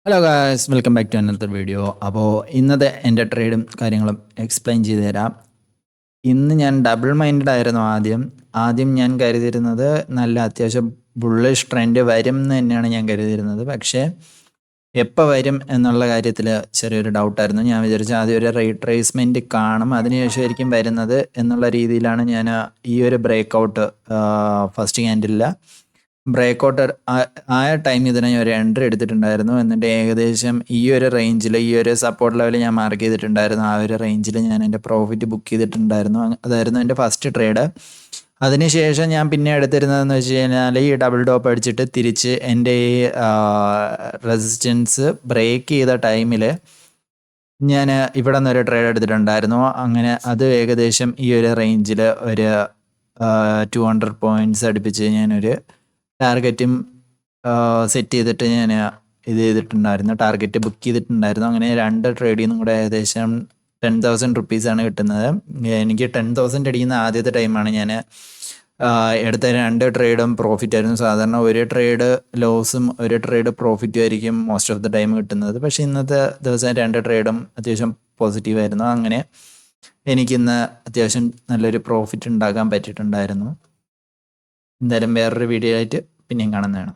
Hello guys, welcome back to another video. അപ്പോൾ ഇന്നത്തെ എൻ്റെ ട്രേഡും കാര്യങ്ങളും എക്സ്പ്ലെയിൻ ചെയ്ത് തരാം. ഇന്ന് ഞാൻ ഡബിൾ മൈൻഡഡ് ആയിരുന്നു. ആദ്യം ഞാൻ കരുതിയിരുന്നത് നല്ല അത്യാവശ്യം ബുള്ളിഷ് ട്രെൻഡ് വരും എന്ന് തന്നെയാണ് ഞാൻ കരുതിയിരുന്നത്. പക്ഷേ എപ്പോൾ വരും എന്നുള്ള കാര്യത്തിൽ ചെറിയൊരു ഡൗട്ടായിരുന്നു. ഞാൻ വിചാരിച്ചു ആദ്യം ഒരു റീട്രേസ്മെൻറ്റ് കാണും, അതിനുശേഷമായിരിക്കും വരുന്നത് എന്നുള്ള രീതിയിലാണ് ഞാൻ ഈ ഒരു ബ്രേക്ക് ഔട്ട് ഫസ്റ്റ് ക്യാൻഡിലിൽ ബ്രേക്ക് ഔട്ട് ആയ ടൈം ഇതിനെ ഞാൻ ഒരു എൻട്രി എടുത്തിട്ടുണ്ടായിരുന്നു. എന്നിട്ട് ഏകദേശം ഈ ഒരു റേഞ്ചിൽ, ഈ ഒരു സപ്പോർട്ട് ലെവൽ ഞാൻ മാർക്ക് ചെയ്തിട്ടുണ്ടായിരുന്നു. ആ ഒരു റേഞ്ചിൽ ഞാൻ എൻ്റെ പ്രോഫിറ്റ് ബുക്ക് ചെയ്തിട്ടുണ്ടായിരുന്നു. അതായിരുന്നു എൻ്റെ ഫസ്റ്റ് ട്രേഡ്. അതിനുശേഷം ഞാൻ പിന്നെ എടുത്തിരുന്നതെന്ന് വെച്ച് കഴിഞ്ഞാൽ ഈ ഡബിൾ ടോപ്പ് അടിച്ചിട്ട് തിരിച്ച് എൻ്റെ ഈ റെസിസ്റ്റൻസ് ബ്രേക്ക് ചെയ്ത ടൈമിൽ ഞാൻ ഇവിടെ നിന്ന് ഒരു ട്രേഡ് എടുത്തിട്ടുണ്ടായിരുന്നു. അങ്ങനെ അത് ഏകദേശം ഈ ഒരു റേഞ്ചിൽ ഒരു 200 പോയിൻറ്റ്സ് അടുപ്പിച്ച് ഞാനൊരു ടാർഗറ്റും സെറ്റ് ചെയ്തിട്ട് ഞാൻ ഇത് ചെയ്തിട്ടുണ്ടായിരുന്നു, ടാർഗറ്റ് ബുക്ക് ചെയ്തിട്ടുണ്ടായിരുന്നു. അങ്ങനെ 2 ട്രേഡിൽ നിന്നും കൂടെ ഏകദേശം 10,000 റുപ്പീസാണ് കിട്ടുന്നത്. എനിക്ക് 10,000 അടിക്കുന്ന ആദ്യത്തെ ടൈമാണ് ഞാൻ എടുത്ത 2 ട്രേഡും പ്രോഫിറ്റ് ആയിരുന്നു. സാധാരണ ഒരു ട്രേഡ് ലോസും ഒരു ട്രേഡ് പ്രോഫിറ്റും ആയിരിക്കും മോസ്റ്റ് ഓഫ് ദ ടൈം കിട്ടുന്നത്. പക്ഷേ ഇന്നത്തെ ദിവസം 2 ട്രേഡും അത്യാവശ്യം പോസിറ്റീവായിരുന്നു. അങ്ങനെ എനിക്കിന്ന് അത്യാവശ്യം നല്ലൊരു പ്രോഫിറ്റ് ഉണ്ടാക്കാൻ പറ്റിയിട്ടുണ്ടായിരുന്നു. എന്തായാലും വേറൊരു വീഡിയോ ആയിട്ട് പിന്നെയും കാണുന്നതാണ്.